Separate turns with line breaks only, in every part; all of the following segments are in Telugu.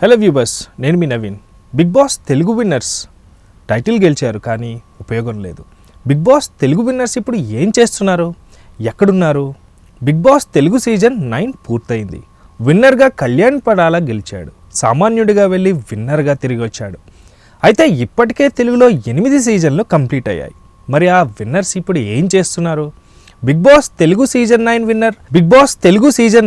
హలో వ్యూవర్స్, నేను మీ Naveen. Bigg Boss Telugu winners title గెలిచారు, కానీ ఉపయోగం లేదు. బిగ్ బాస్ తెలుగు విన్నర్స్ ఇప్పుడు ఏం చేస్తున్నారు, ఎక్కడున్నారు? బిగ్ బాస్ తెలుగు సీజన్ 9 పూర్తయింది. విన్నర్గా కళ్యాణ్ పడాల గెలిచాడు. సామాన్యుడిగా వెళ్ళి విన్నర్గా తిరిగి వచ్చాడు. అయితే ఇప్పటికే తెలుగులో 8 సీజన్లు కంప్లీట్ అయ్యాయి. మరి ఆ విన్నర్స్ ఇప్పుడు ఏం చేస్తున్నారు? Bigg Boss Telugu season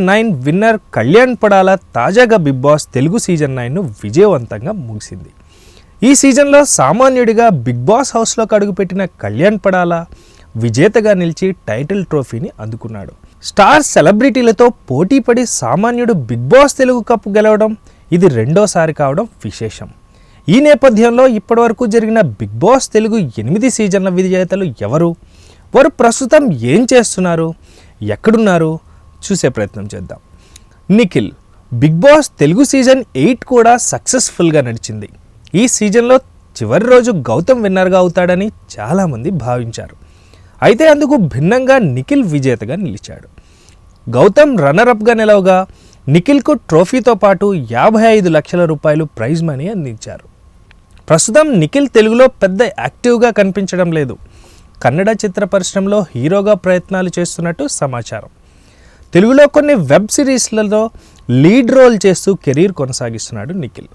9 winner Kalyan Padala తాజాగా బిగ్ బాస్ తెలుగు సీజన్ 9ను విజయవంతంగా ముగిసింది. ఈ సీజన్లో సామాన్యుడిగా బిగ్ బాస్ హౌస్లోకి అడుగుపెట్టిన కళ్యాణ్ పడాల విజేతగా నిలిచి టైటిల్ ట్రోఫీని అందుకున్నాడు. స్టార్ సెలబ్రిటీలతో పోటీపడి సామాన్యుడు బిగ్ బాస్ తెలుగు కప్ గెలవడం ఇది రెండోసారి కావడం విశేషం. ఈ నేపథ్యంలో ఇప్పటివరకు జరిగిన బిగ్ బాస్ తెలుగు 8 సీజన్ల విజేతలు ఎవరు, వారు ప్రస్తుతం ఏం చేస్తున్నారు, ఎక్కడున్నారు చూసే ప్రయత్నం చేద్దాం. Nikhil Bigg Boss Telugu season 8 కూడా సక్సెస్ఫుల్గా నడిచింది. ఈ సీజన్లో చివరి రోజు గౌతమ్ విన్నర్గా అవుతాడని చాలామంది భావించారు. అయితే అందుకు భిన్నంగా నిఖిల్ విజేతగా నిలిచాడు. గౌతమ్ రన్నరప్గా నిలవగా నిఖిల్కు ట్రోఫీతో పాటు 55 లక్షల రూపాయలు ప్రైజ్ మనీ అందించారు. ప్రస్తుతం నిఖిల్ తెలుగులో పెద్ద యాక్టివ్గా కనిపించడం లేదు. కన్నడ చిత్ర పరిశ్రమలో హీరోగా ప్రయత్నాలు చేస్తున్నట్టు సమాచారం. తెలుగులో కొన్ని వెబ్ సిరీస్లలో లీడ్ రోల్ చేస్తూ కెరీర్ కొనసాగిస్తున్నాడు నిఖిల్.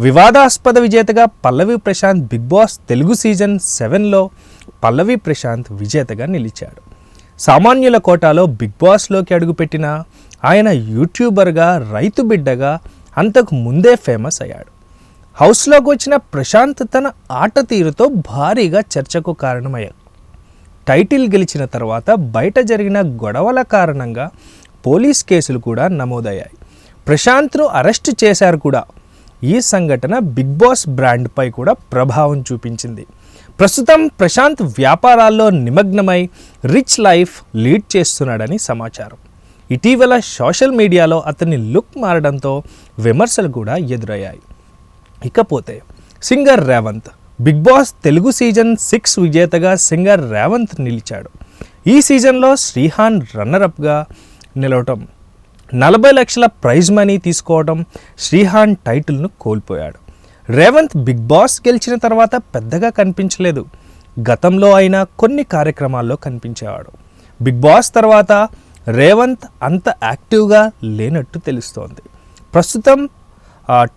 వివాదాస్పద విజేతగా Pallavi Prashanth Bigg Boss Telugu season 7లో పల్లవి ప్రశాంత్ విజేతగా నిలిచాడు. సామాన్యుల కోటాలో బిగ్ బాస్లోకి అడుగుపెట్టిన ఆయన యూట్యూబర్గా, రైతు బిడ్డగా అంతకు ముందే ఫేమస్ అయ్యాడు. హౌస్లోకి వచ్చిన ప్రశాంత్ తన ఆట తీరుతో భారీగా చర్చకు కారణమయ్యాడు. టైటిల్ గెలిచిన తర్వాత బయట జరిగిన గొడవల కారణంగా పోలీస్ కేసులు కూడా నమోదయ్యాయి. ప్రశాంత్ను అరెస్ట్ చేశారు కూడా. ఈ సంఘటన బిగ్ బాస్ బ్రాండ్పై కూడా ప్రభావం చూపించింది. ప్రస్తుతం ప్రశాంత్ వ్యాపారాల్లో నిమగ్నమై రిచ్ లైఫ్ లీడ్ చేస్తున్నాడని సమాచారం. ఇటీవల సోషల్ మీడియాలో అతని లుక్ మారడంతో విమర్శలు కూడా ఎదురయ్యాయి. ఇకపోతే singer Revanth Bigg Boss Telugu season 6 విజేతగా సింగర్ రేవంత్ నిలిచాడు. ఈ సీజన్లో శ్రీహాన్ రన్నరప్గా నిలవటం, 40 లక్షల ప్రైజ్ మనీ తీసుకోవడం శ్రీహాన్ టైటిల్ను కోల్పోయాడు. రేవంత్ బిగ్ బాస్ గెలిచిన తర్వాత పెద్దగా కనిపించలేదు. గతంలో అయినా కొన్ని కార్యక్రమాల్లో కనిపించేవాడు. బిగ్ బాస్ తర్వాత రేవంత్ అంత యాక్టివ్గా లేనట్టు తెలుస్తోంది. ప్రస్తుతం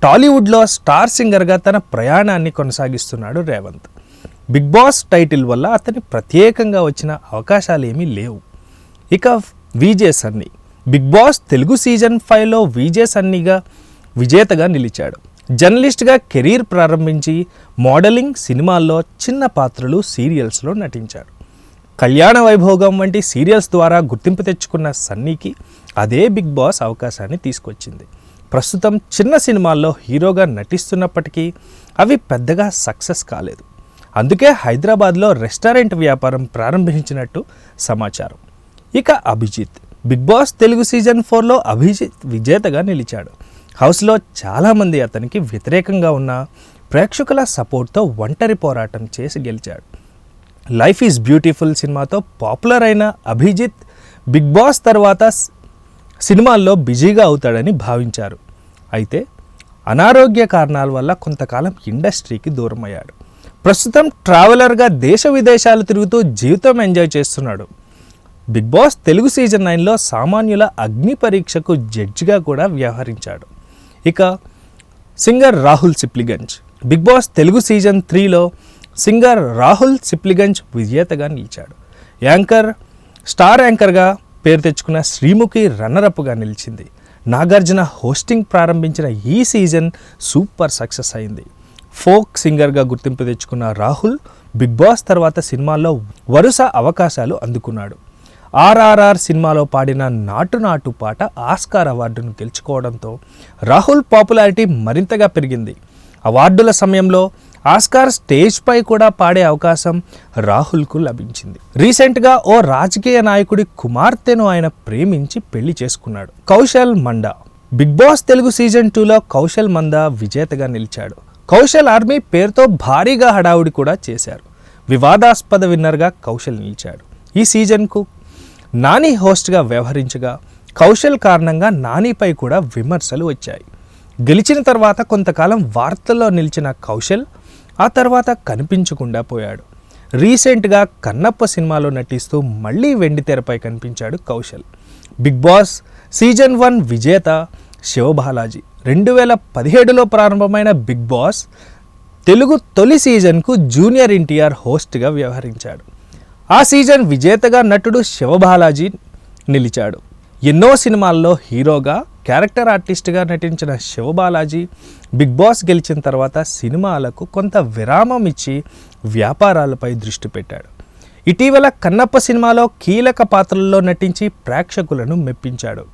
టాలీవుడ్లో స్టార్ సింగర్గా తన ప్రయాణాన్ని కొనసాగిస్తున్నాడు రేవంత్. బిగ్ బాస్ టైటిల్ వల్ల అతని ప్రత్యేకంగా వచ్చిన అవకాశాలు ఏమీ లేవు. ఇక VJ Sunny Bigg Boss Telugu season 5లో విజే సన్నీగా విజేతగా నిలిచాడు. జర్నలిస్ట్గా కెరీర్ ప్రారంభించి మోడలింగ్, సినిమాల్లో చిన్న పాత్రలు, సీరియల్స్లో నటించాడు. కళ్యాణ వైభోగం వంటి సీరియల్స్ ద్వారా గుర్తింపు తెచ్చుకున్న సన్నీకి అదే బిగ్ బాస్ అవకాశాన్ని తీసుకొచ్చింది. ప్రస్తుతం చిన్న సినిమాల్లో హీరోగా నటిస్తున్నప్పటికీ అవి పెద్దగా సక్సెస్ కాలేదు. అందుకే హైదరాబాద్లో రెస్టారెంట్ వ్యాపారం ప్రారంభించినట్టు సమాచారం. ఇక Abhijeet Bigg Boss Telugu season 4లో అభిజిత్ విజేతగా నిలిచాడు. హౌస్లో చాలామంది అతనికి వ్యతిరేకంగా ఉన్న ప్రేక్షకుల సపోర్ట్తో ఒంటరి పోరాటం చేసి గెలిచాడు. లైఫ్ ఈజ్ బ్యూటిఫుల్ సినిమాతో పాపులర్ అయిన అభిజిత్ బిగ్ బాస్ తర్వాత సినిమాల్లో బిజీగా అవుతాడని భావించారు. అయితే అనారోగ్య కారణాల వల్ల కొంతకాలం ఇండస్ట్రీకి దూరం అయ్యాడు. ప్రస్తుతం ట్రావెలర్గా దేశ విదేశాలు తిరుగుతూ జీవితం ఎంజాయ్ చేస్తున్నాడు. బిగ్ బాస్ తెలుగు సీజన్ 9లో సామాన్యుల అగ్ని పరీక్షకు జడ్జిగా కూడా వ్యవహరించాడు. ఇక singer Rahul Sipligunj Bigg Boss Telugu season 3లో సింగర్ రాహుల్ సిప్లిగంజ్ విజేతగా నిలిచాడు. స్టార్ యాంకర్గా పేరు తెచ్చుకున్న శ్రీముఖి రన్నరప్గా నిలిచింది. నాగార్జున హోస్టింగ్ ప్రారంభించిన ఈ సీజన్ సూపర్ సక్సెస్ అయింది. ఫోక్ సింగర్గా గుర్తింపు తెచ్చుకున్న రాహుల్ బిగ్ బాస్ తర్వాత సినిమాల్లో వరుస అవకాశాలు అందుకున్నాడు. RRR సినిమాలో పాడిన నాటు నాటు పాట ఆస్కార్ అవార్డును గెలుచుకోవడంతో రాహుల్ పాపులారిటీ మరింతగా పెరిగింది. అవార్డుల సమయంలో ఆస్కార్ స్టేజ్పై కూడా పాడే అవకాశం రాహుల్కు లభించింది. రీసెంట్గా ఓ రాజకీయ నాయకుడి కుమార్తెను ఆయన ప్రేమించి పెళ్లి చేసుకున్నాడు. Kaushal Manda Bigg Boss Telugu season 2లో కౌశల్ మందా విజేతగా నిలిచాడు. కౌశల్ ఆర్మీ పేరుతో భారీగా హడావుడి కూడా చేశారు. వివాదాస్పద విన్నర్గా కౌశల్ నిలిచాడు. ఈ సీజన్కు నాని హోస్ట్గా వ్యవహరించగా కౌశల్ కారణంగా నానిపై కూడా విమర్శలు వచ్చాయి. గెలిచిన తర్వాత కొంతకాలం వార్తల్లో నిలిచిన కౌశల్ ఆ తర్వాత కనిపించకుండా పోయాడు. రీసెంట్గా కన్నప్ప సినిమాలో నటిస్తూ మళ్ళీ వెండితెరపై కనిపించాడు కౌశల్. బిగ్ బాస్ సీజన్ 1 విజేత శివబాలాజీ 2017లో ప్రారంభమైన బిగ్ బాస్ తెలుగు తొలి సీజన్కు జూనియర్ ఎన్టీఆర్ హోస్ట్గా వ్యవహరించాడు. ఆ సీజన్ విజేతగా నటుడు శివబాలాజీ నిలిచాడు. ఎన్నో సినిమాల్లో హీరోగా, క్యారెక్టర్ ఆర్టిస్ట్గా నటించిన శివబాలాజీ బిగ్ బాస్ గెలిచిన తర్వాత సినిమాలకు కొంత విరామం ఇచ్చి వ్యాపారాలపై దృష్టి పెట్టాడు. ఇటీవల కన్నప్ప సినిమాలో కీలక పాత్రల్లో నటించి ప్రేక్షకులను మెప్పించాడు.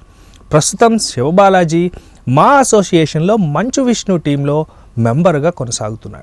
ప్రస్తుతం శివబాలాజీ మా అసోసియేషన్లో మంచు విష్ణు టీంలో మెంబర్గా కొనసాగుతున్నాడు.